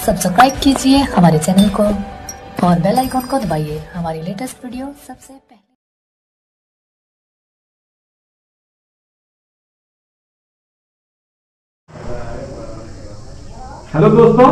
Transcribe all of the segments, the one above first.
Subscribe कीजिए हमारे channel को और बेल आइकॉन को दबाइए हमारी लेटेस्ट वीडियो सबसे पहले। हेलो दोस्तों,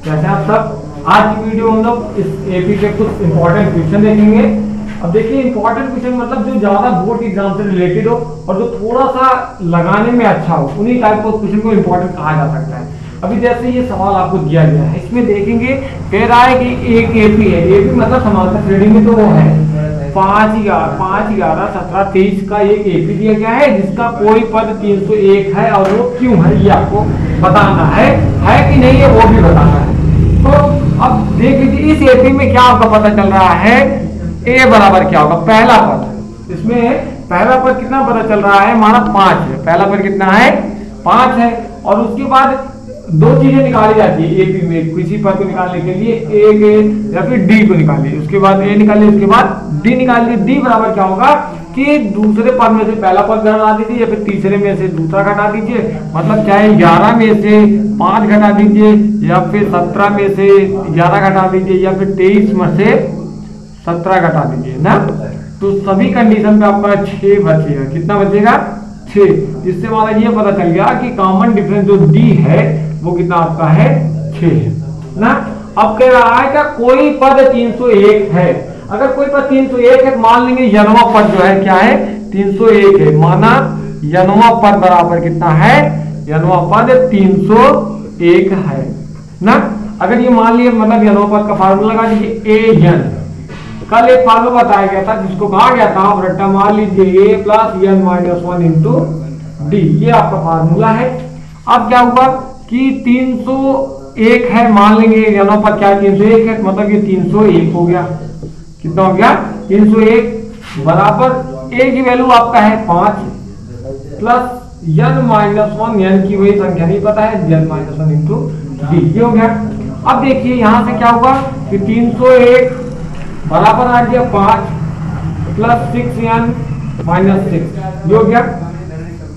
कैसे हैं आप सब। आज की वीडियो हम लोग इस एपी के कुछ इंपॉर्टेंट क्वेश्चन देखेंगे। अब देखिए, इंपॉर्टेंट क्वेश्चन मतलब जो ज्यादा बोर्ड एग्जाम से रिलेटेड हो और जो थोड़ा सा लगाने में अच्छा हो, उन्हीं टाइप के क्वेश्चन को इंपॉर्टेंट कहा जा सकता है। अभी जैसे ये सवाल आपको दिया गया है, इसमें देखेंगे कह रहा है कि एक एपी है। एपी मतलब समांतर श्रेणी में तो वो है 5, 11, 5, 11, 17, 23 का एक एपी दिया गया है जिसका कोई पद 301 है और वो क्यों है ये आपको बताना है कि नहीं है वो भी बताना है। तो अब देख लीजिए, इस एपी में क्या आपका पता चल रहा है, ए बराबर क्या होगा, पहला पद। इसमें पहला पद कितना पता चल रहा है हमारा 5 है। पहला पद कितना है 5 है। और उसके बाद दो चीजें निकाली जाती है एपी में, किसी पद को निकालने के लिए ए के या फिर डी को निकालिए, उसके बाद ए निकालिए, उसके बाद डी निकालिए। डी बराबर क्या होगा कि दूसरे पद में से पहला पद घटा दीजिए या फिर तीसरे में से दूसरा घटा दीजिए। मतलब चाहे 11 में से 5 घटा दीजिए या फिर 17 में से 11 घटा दीजिए या फिर 23 में से 17 घटा दीजिए ना। तो सभी कंडीशन पे आपका 6 बचेगा। कितना बचेगा 6। जिससे हमारा ये पता चल गया कि कॉमन डिफरेंस जो डी है वो कितना आपका है 6 है ना। अब कह रहा है कि कोई पद 301 है। अगर कोई पद 301 है, मान लेंगे यनवा पद जो है क्या है 301 है। माना यनवा पद बराबर कितना है, यनवा पद 301 है ना। अगर ये मान लिया, मतलब यनवा पद का फार्मूला लगा दीजिए ए एन। कल एक फार्मूला बताया गया था जिसको कहा गया था, आप रट्टा मान लीजिए A plus N minus 1 into D, ये आपका फार्मूला है। अब क्या हुआ कि 301 है, मान लेंगे यनवा पद क्या 301 है, मतलब ये 301 हो गया। कितना हो गया 301 बराबर ए की वैल्यू आपका है 5 प्लस एन माइनस 1, एन की वही संख्या नहीं पता है, एन माइनस 1 इंटू डी, ये हो गया। अब देखिए यहां से क्या होगा कि 301 बराबर आ गया 5 प्लस 6n माइनस 6, ये हो गया।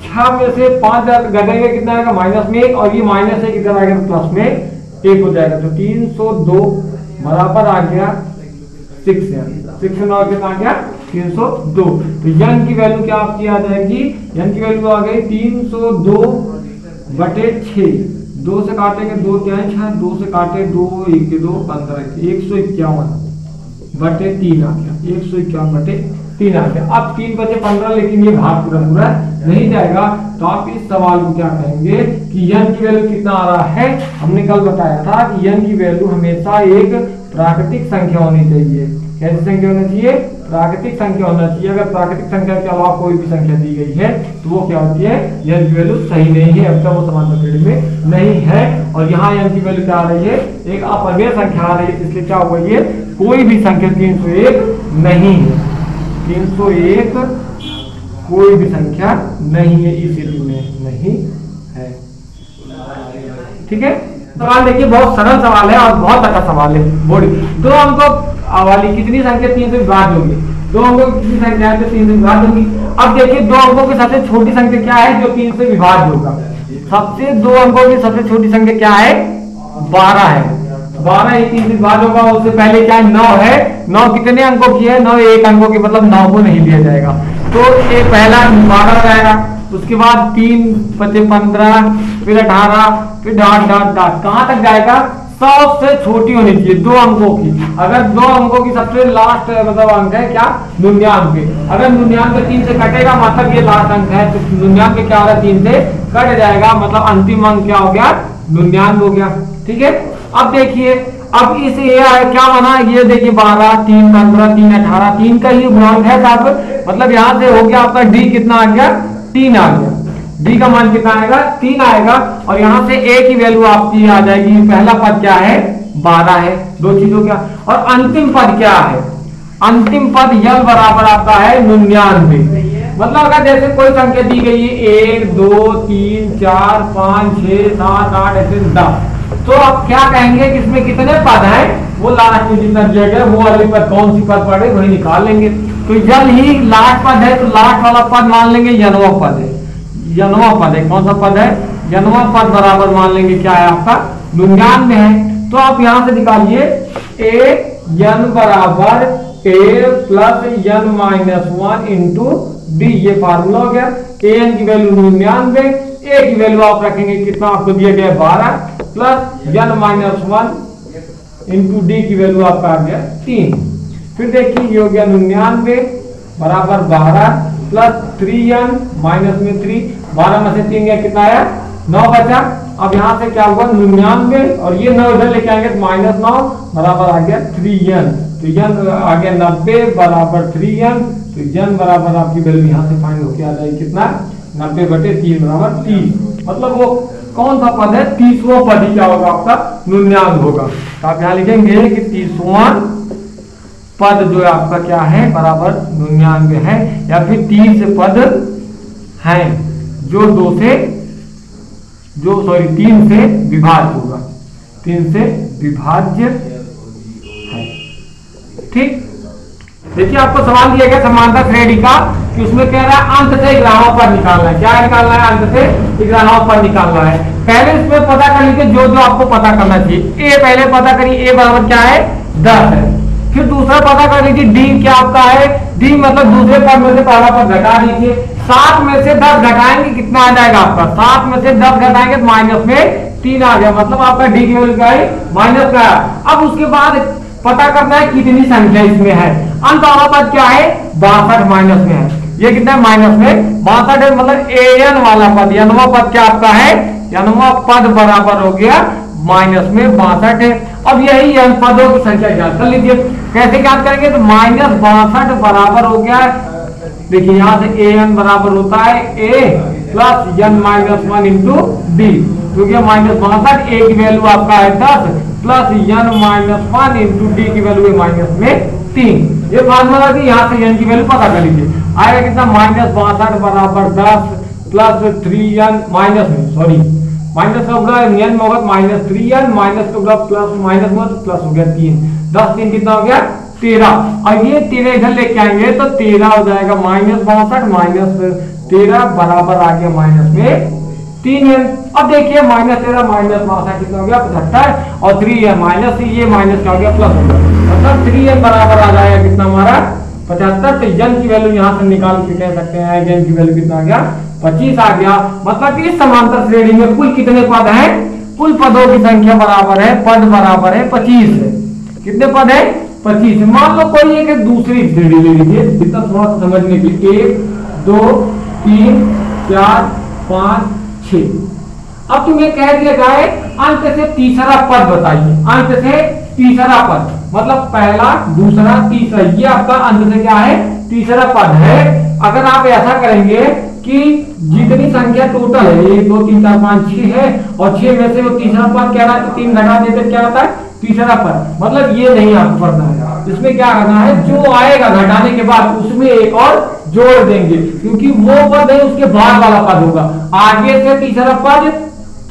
6 में से 5 घटेगा कितना आएगा माइनस में 1, और ये माइनस है कितना आएगा प्लस में 1 हो जाएगा। तो 302 बराबर आ गया 6n, 6 में कितना आ गया 302। तो n की वैल्यू क्या आपकी आ जाएगी, n की वैल्यू आ गई 302 बटे 6। 2 से काटेंगे 2 क्या है 6, 2 से काटे 2 1 के 2 15, 151 बटे 3 आ गया, 151 बटे 3 आ गया। अब 3 बचे 15, लेकिन ये भाग पूरा नहीं जाएगा। तो आप इस सवाल को क्या कहेंगे कि n की वैल्यू कितना आ रहा है। हमने कल बताया था कि n की वैल्यू हमेशा एक प्राकृतिक संख्या होनी चाहिए। कैसी संख्या होनी चाहिए, प्राकृतिक संख्या होना चाहिए। अगर प्राकृतिक संख्या के अलावा कोई भी संख्या दी गई है तो वो क्या होती है, n की वैल्यू सही नहीं है, अब तक वो समांतर श्रेणी में नहीं है। और यहाँ n की वैल्यू क्या आ रही है, एक अपव्यय संख्या आ रही है, इसलिए क्या हुआ ये कोई भी संख्या 301 नहीं है। 301 कोई भी संख्या नहीं है, इस हेतु में नहीं है। ठीक है, सवाल देखिए बहुत सरल सवाल है और बहुत अच्छा सवाल है। बोर्ड 2 अंकों वाली कितनी संख्या 3 से विभाज्य होगी, 2 अंकों की कितनी संख्या है जो 3 से विभाज्य होगी। अब देखिए 2 अंकों की सबसे छोटी संख्या क्या है जो 3 से विभाज्य होगा। 2 अंकों की सबसे छोटी संख्या क्या है 12 है। 12 ही 3 से विभाज्य होगा। उससे पहले क्या है 9 है। 9 कितने अंकों की है, 9 एक अंकों की, मतलब 9 को नहीं लिया जाएगा। तो ये पहला 12 जाएगा, उसके बाद 3 बचे 15, फिर 18, फिर डॉट डॉट डॉट कहां तक जाएगा, सबसे छोटी होनी चाहिए 2 अंकों की। अगर 2 अंकों की सबसे लास्ट मतलब अंक है क्या 99। अगर 99 3 से कटेगा मतलब ये लास्ट अंक है, तो 99 क्या हो रहा है 3 से कट जाएगा, मतलब अंतिम अंक क्या हो गया 99 हो गया। ठीक है, अब देखिए अब इस ये क्या बना, ये देखिए 12, 3, 15, 3, 18, 3 का ही गुणांक है साहब। मतलब यहाँ से हो गया आपका डी कितना आ गया 3 आ गया। डी का मान कितना आएगा 3 आएगा। और यहाँ से ए की वैल्यू आपकी आ जाएगी, पहला पद क्या है 12 है, 2 चीजों क्या। और अंतिम पद क्या है, अंतिम पद यल बराबर आपका है 99। मतलब अगर जैसे कोई संख्या दी गई है 1, 2, 3, 4, 5, 6, 7, 8 ऐसे 10, तो आप क्या कहेंगे कि इसमें कितने पद हैं, वो लास्ट में जितना दिया गया वो वाले पद कौन सी पद पड़े वही निकाल लेंगे। तो यल ही लास्ट पद है, तो लास्ट वाला पद मान लेंगे यनवा पद है। यनवा पद है, कौन सा पद है, यनवा पद बराबर मान लेंगे क्या है आपका 99 है, तो आप यहां से निकालिए ए एन बराबर A plus N minus 1 into D, ये फार्मूला हो गया। ए एन की वैल्यू 99, ए की वैल्यू आप रखेंगे कितना आपको दिया गया 12 plus N minus 1 into D की वैल्यू आपका आ गया 3। फिर देखिए ये हो गया 99 बराबर 12 प्लस 3n माइनस में 3, 12 में से 3 गया कितना आया 9 बचा। अब यहाँ से क्या हुआ 99 और ये 9 इधर लेके आएंगे तो -9 बराबर आ गया 3n, तो n आ गया 90 बराबर 3n, तो n बराबर आपकी वैल्यू यहाँ से फाइंड होके आ जाएगी कितना 90/3 बराबर 30। मतलब वो कौन सा पद है 30वां पद ही क्या होगा आपका 99 होगा। तो आप यहाँ लिखेंगे कि 30वां पद जो है आपका क्या है बराबर 99 है, या फिर 30 पद हैं जो 3 से विभाज्य होगा, 3 से विभाज्य है। ठीक, देखिए आपको सवाल दिया गया समांतर श्रेणी का कि उसमें कह रहा है अंत से 11वां पद निकालना है। क्या निकालना है अंत से 11वां पद निकालना है। पहले इसमें पता कर लीजिए जो जो आपको पता करना चाहिए। ए पहले पता करिए, ए बराबर क्या है 10 है। फिर दूसरा पता कर लीजिए डी क्या आपका है, डी मतलब दूसरे पद में से पहला पद घटा दीजिए। 7 में से 10 घटाएंगे कितना आ जाएगा आपका, 7 में से 10 घटाएंगे तो माइनस में 3 आ गया, मतलब आपका डी की वैल्यू क्या है माइनस का। अब उसके बाद पता करना है कितनी संख्या इसमें है। अंत वाला पद क्या है 62 माइनस में है, ये कितना है माइनस में 62 है, मतलब एन वाला पद यानवा पद क्या आपका है, यानवा पद बराबर हो गया माइनस में 62 है। अब यही n पदों की संख्या ज्ञात कर लीजिए। कैसे ज्ञात करेंगे तो -62 बराबर हो गया, देखिए यहाँ से ए एन बराबर होता है A plus N minus 1 into D, क्योंकि -62 ए की वैल्यू आपका है 10 plus N minus 1 into D की वैल्यू है माइनस में 3। ये फार्मूला थी, यहाँ से एन की वैल्यू पता कर लीजिए। आएगा कितना -62 बराबर 10 प्लस 3n माइनस में सॉरी माइनस का होगा एन में होगा -3n माइनस का होगा प्लस माइनस में तो प्लस हो गया 3, 10 3 कितना हो गया 13। और ये 13 इधर लेके आएंगे तो 13 हो जाएगा -62 माइनस 13 बराबर आ गया माइनस में 3n। अब देखिए -13 माइनस 62 कितना हो गया 75 और 3n माइनस ये माइनस का हो गया प्लस हो गया, मतलब 3n बराबर आ जाएगा कितना हमारा 75। तो n की वैल्यू यहाँ से निकाल के कह सकते हैं n की वैल्यू कितना आ गया 25 आ गया। मतलब इस समांतर श्रेणी में कुल कितने पद हैं, कुल पदों की संख्या बराबर है पद बराबर है 25 है। कितने पद है 25। मान लो कोई एक दूसरी श्रेणी ले लीजिए, इतना थोड़ा सा समझने के लिए 1 2 3 4 5 6। अब तुम्हें कह दिया जाए अंत से तीसरा पद बताइए, अंत से तीसरा पद मतलब पहला दूसरा तीसरा, ये आपका अंत से क्या है तीसरा पद है। अगर आप ऐसा करेंगे कि जितनी संख्या टोटल है 1 2 3 4 5 6 है और 6 में से वो तीसरा पद क्या रहा है तो 3 घटा देते क्या होता है तीसरा पद, मतलब ये नहीं आपको पढ़ना है। इसमें क्या करना है जो आएगा घटाने के बाद उसमें एक और जोड़ देंगे, क्योंकि वो पद है उसके बाद वाला पद होगा, आगे से तीसरा पद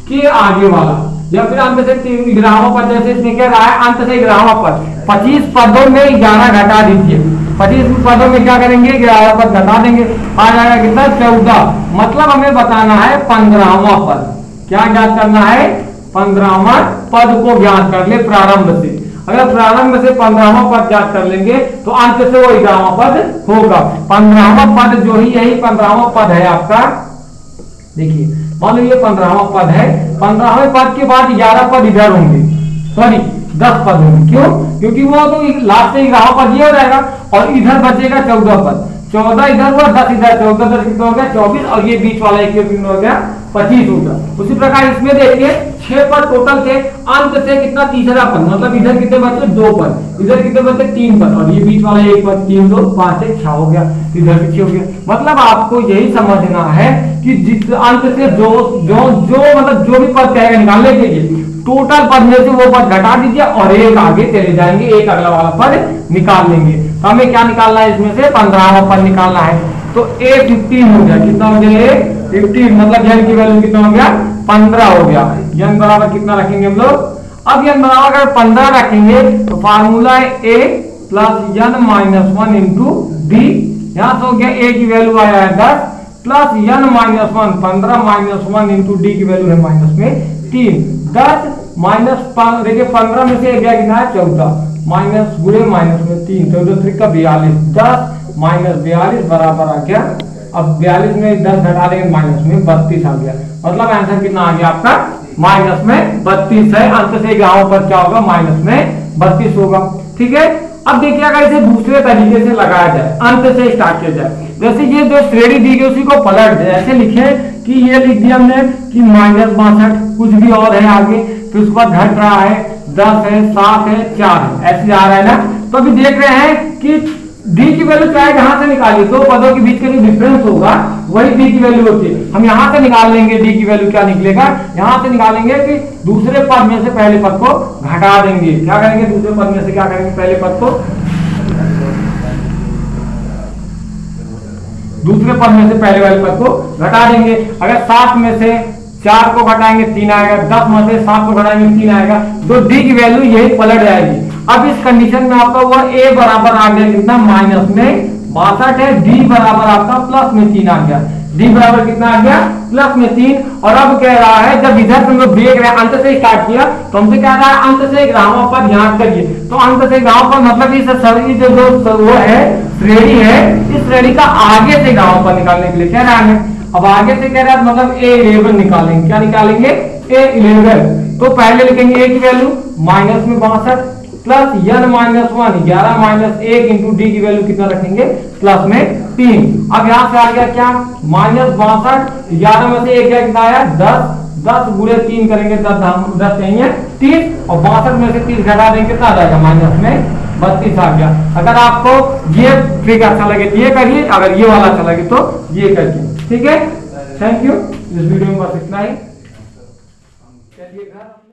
के आगे वाला, या फिर अंत से 11वां पद। जैसे इसमें क्या रहा है अंत से 11वां पद, 25 पदों में 11 घटा दीजिए, 25 पदों में क्या करेंगे 11 पद घटा देंगे, आ जाएगा कितना 14। मतलब हमें बताना है 15वां पद। क्या ज्ञात करना है 15वां पद को ज्ञात कर ले प्रारंभ से। अगर प्रारंभ से 15वां पद ज्ञात कर लेंगे तो अंत से वो 11वां पद होगा। 15वां पद जो ही यही 15वां पद है आपका, देखिए मान लो ये 15वां पद है, 15वें पद के बाद 11 पद इधर होंगे, सॉरी 10 पद होंगे। क्यों? क्योंकि वो तो लास्ट से 11वां पद ये हो जाएगा और इधर बचेगा 14 पद, 14 इधर हुआ 10 इधर, 14 10 कितना हो गया 24 और ये बीच वाला एक हो गया 25 होगा। उसी प्रकार इसमें देखिए 6 पद टोटल थे, अंत से कितना तीसरा पद, मतलब इधर कितने बचे 2 पद, इधर कितने बचे 3 पद और ये बीच वाला 1 पद, 3 2 5 1 6 हो गया, इधर भी 6 हो गया। मतलब आपको यही समझना है कि जिस अंत से जो मतलब जो भी पद कहेगा निकालने के लिए टोटल पद में से वो पद घटा दीजिए और एक आगे चले जाएंगे, एक अगला वाला पद निकाल लेंगे। तो हमें क्या निकालना है इसमें से 15वां पद निकालना है। तो a 15 हो गया, कितना हो गया 15, मतलब n की वैल्यू कितना हो गया 15 हो गया। n बराबर कितना रखेंगे हम लोग, अब n बराबर अगर 15 रखेंगे तो फार्मूला है a plus n minus 1 into D. यहाँ से हो गया a की वैल्यू आया है 10 plus n minus 1 15 minus 1 into D की वैल्यू है माइनस में 3, 10 माइनस, देखिए 15 में से गया कितना है 14, माइनस गुणे माइनस में 3, 14 3 का 42, 10 माइनस 42 बराबर आ गया, अब 42 में 10 घटा देंगे माइनस में 32 आ गया, मतलब आंसर कितना आ गया आपका माइनस में 32 है। अंत से ग्रामों पर क्या होगा माइनस में 32 होगा। ठीक है, अब देखिए अगर इसे दूसरे तरीके से लगाया जाए, अंत से स्टार्ट किया जाए, जैसे ये जो श्रेणी दी गई उसी को पलट दे, ऐसे लिखे कि ये लिख दिया हमने कि माइनस 62, कुछ भी और है आगे, फिर उसके बाद घट रहा है 10 है 7 है 4 है, ऐसे जा रहा है ना। तो अभी देख रहे हैं कि डी की वैल्यू चाहे यहां से निकालिए, दो पदों के बीच का जो डिफरेंस होगा वही डी की वैल्यू होती है। हम यहां से निकाल लेंगे डी की वैल्यू क्या निकलेगा, यहां से निकालेंगे कि दूसरे पद में से पहले पद को घटा देंगे। क्या करेंगे, दूसरे पद में से क्या करेंगे, पहले पद को, दूसरे पद में से पहले वाले पद को घटा देंगे। अगर 7 में से 4 को घटाएंगे 3 आएगा, 10 में से 7 को घटाएंगे 3 आएगा, तो डी की वैल्यू यही पलट जाएगी। अब इस कंडीशन में आपका हुआ ए बराबर आ गया कितना माइनस में 62 है, डी बराबर आपका प्लस में 3 आ गया, डी बराबर कितना आ गया प्लस में 3। और अब कह रहा है जब इधर हम लोग देख रहे हैं अंत से स्टार्ट किया तो हमसे कह रहा है अंत से ग्रामों पर याद करिए, तो अंत से ग्रामों पर मतलब इस जो वो है श्रेणी है, इस श्रेणी का आगे से ग्रामों पर निकालने के लिए कह रहा है। अब आगे से कह रहा है मतलब A11 निकालेंगे, क्या निकालेंगे A11, तो पहले लिखेंगे A की वैल्यू माइनस में 62 plus n minus 1 11 minus 1 into D की वैल्यू कितना रखेंगे प्लस में 3। अब यहां से आ गया क्या माइनस 62, 11 में से 1 क्या कितना आया 10, 10 गुणे 3 करेंगे 10 चाहिए 30, और 62 में से 30 घटा देंगे कितना आ जाएगा माइनस में 32 आ गया। अगर आपको ये ट्रिक अच्छा लगे तो ये करिए, अगर ये वाला अच्छा लगे तो ये करिए। ठीक है, थैंक यू। इस वीडियो में बस इतना ही, चलिए घर।